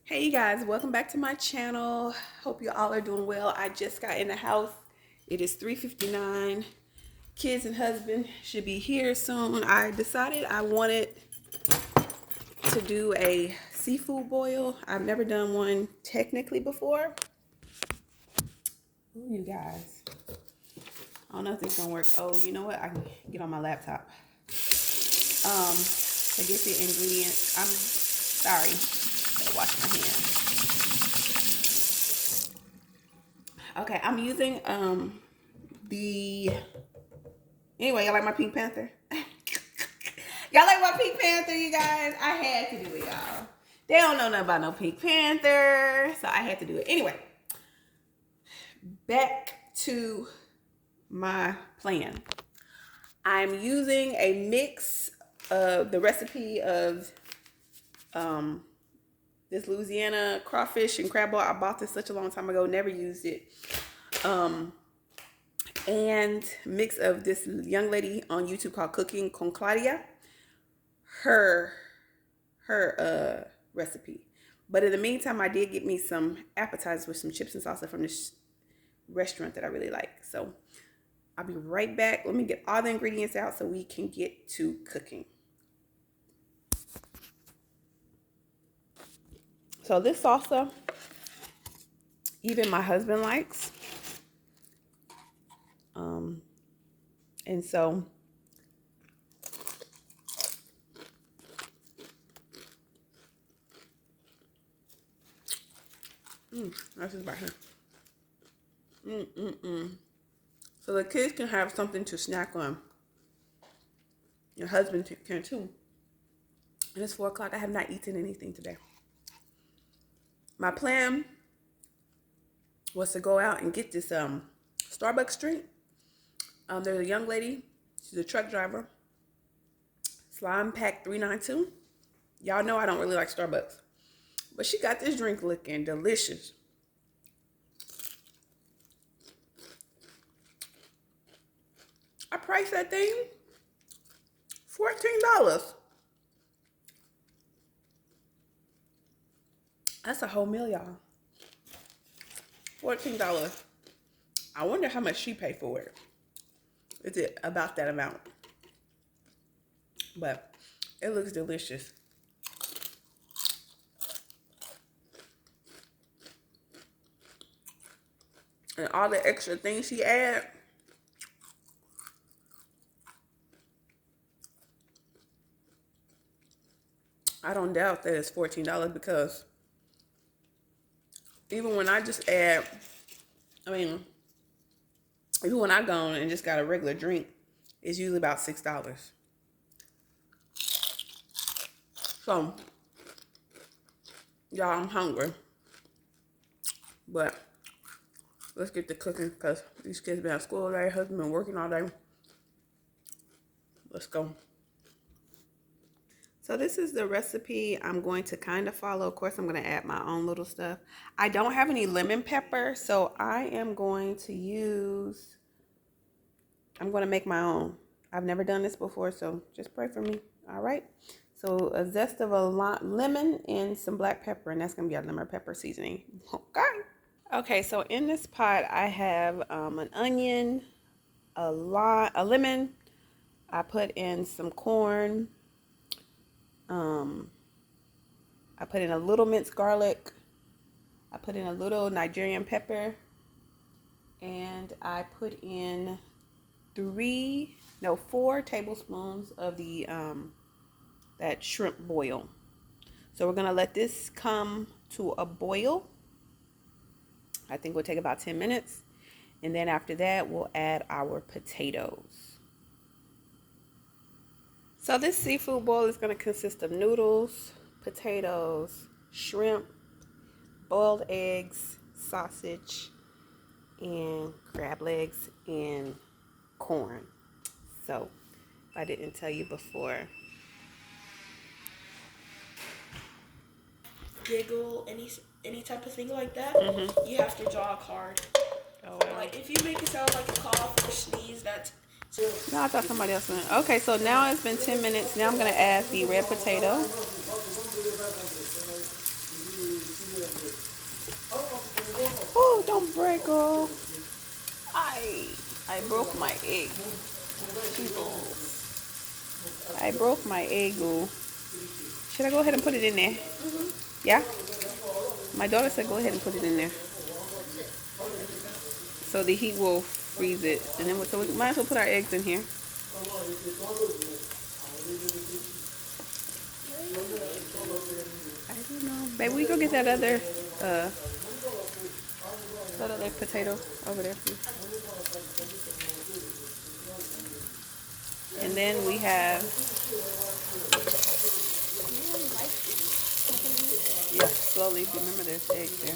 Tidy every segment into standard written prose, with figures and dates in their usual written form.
Hey you guys, welcome back to my channel. Hope you all are doing well. I just got in the house. It is 3:59. Kids and husband should be here soon. I decided I wanted to do a seafood boil. I've never done one technically before. Ooh, you guys. I don't know if this is gonna work. Oh, you know what? I can get on my laptop. To get the ingredients. I'm sorry. Gotta wash my hands. Okay, I'm using the anyway, y'all like my Pink Panther? Y'all like my Pink Panther, you guys? I had to do it, y'all. They don't know nothing about no Pink Panther, so I had to do it. Anyway, back to my plan. I'm using a mix of the recipe of this Louisiana crawfish and crab ball. I bought this such a long time ago, never used it. And mix of this young lady on YouTube called Cooking Con Claudia. Her recipe. But in the meantime, I did get me some appetizers with some chips and salsa from this restaurant that I really like. So I'll be right back. Let me get all the ingredients out so we can get to cooking. So this salsa, even my husband likes. And so that's just about here. So the kids can have something to snack on. Your husband can too. And it's 4 o'clock. I have not eaten anything today. My plan was to go out and get this Starbucks drink. There's a young lady. She's a truck driver. Slime Pack 392. Y'all know I don't really like Starbucks. But she got this drink looking delicious. I priced that thing $14. That's a whole meal, y'all. $14. I wonder how much she paid for it. Is it about that amount? But it looks delicious. And all the extra things she add. I don't doubt that it's $14 because even when I just add, even when I go on and just got a regular drink, it's usually about $6. So, y'all, I'm hungry. But let's get to cooking because these kids been at school all day, husband been working all day. Let's go. So this is the recipe I'm going to kind of follow. Of course, I'm going to add my own little stuff. I don't have any lemon pepper, so I am going to use, I'm going to make my own. I've never done this before, so just pray for me. All right. So a zest of a lemon and some black pepper, and that's going to be our lemon pepper seasoning. Okay. Okay, so in this pot, I have an onion, a lemon. I put in some corn. I put in a little minced garlic. I put in a little Nigerian pepper. And I put in 4 tablespoons of the that shrimp boil. So we're gonna let this come to a boil. I think we'll take about 10 minutes. And then after that, we'll add our potatoes. So this seafood boil is going to consist of noodles, potatoes, shrimp, boiled eggs, sausage, and crab legs, and corn. So, if I didn't tell you before. Giggle, any type of thing like that, you have to draw a card. Oh, wow. Like if you make it sound like a cough or sneeze, that's No, I thought somebody else went. Okay, so now it's been 10 minutes. Now I'm going to add the red potato. don't break, girl. I broke my egg. People. I broke my egg, girl. Should I go ahead and put it in there? Yeah? My daughter said go ahead and put it in there. So the heat will freeze it. And then so we might as well put our eggs in here. I don't know. Baby, we go get that other potato over there for you. And then we have, yeah, slowly, remember there's eggs there.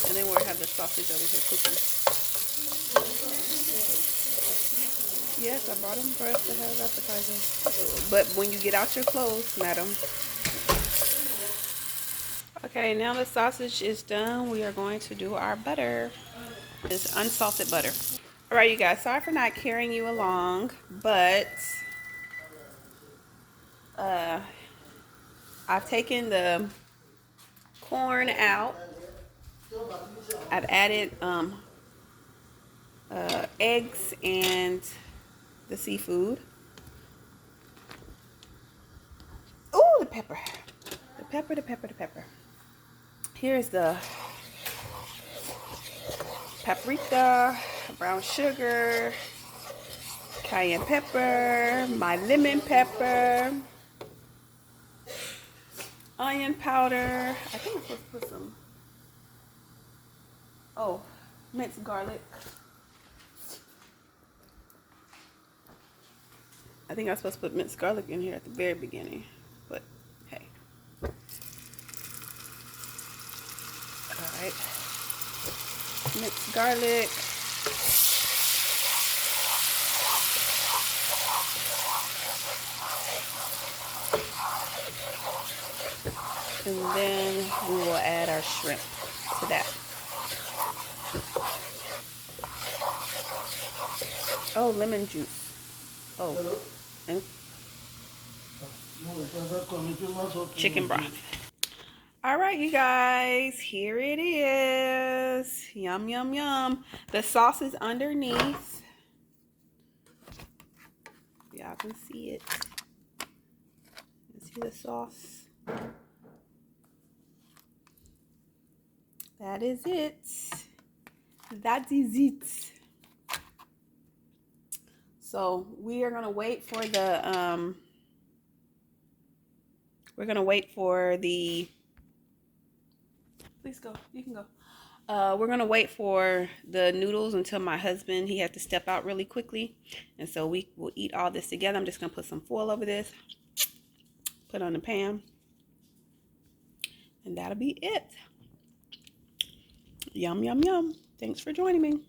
And then we'll have the sausage over here cooking. Yes, I brought them for us to have appetizers. But when you get out your clothes, madam. Okay, now the sausage is done. We are going to do our butter. It's unsalted butter. All right, you guys, sorry for not carrying you along, but I've taken the corn out. I've added eggs and the seafood. Oh, the pepper. The pepper, the pepper, the pepper. Here's the paprika, brown sugar, cayenne pepper, my lemon pepper, onion powder. I think I'm supposed to put some, minced garlic. I think I was supposed to put minced garlic in here at the very beginning, but hey. All right, minced garlic. And then we will add our shrimp to that. Oh, lemon juice. Oh, and chicken broth. All right, you guys, here it is. Yum, yum, yum. The sauce is underneath. Y'all can see it. You see the sauce? That is it. That is it. So we are gonna wait for the please go, you can go. We're gonna wait for the noodles until my husband, he had to step out really quickly, and so we will eat all this together. I'm just gonna put some foil over this, put on the pan, and that'll be it. Yum, yum, yum. Thanks for joining me.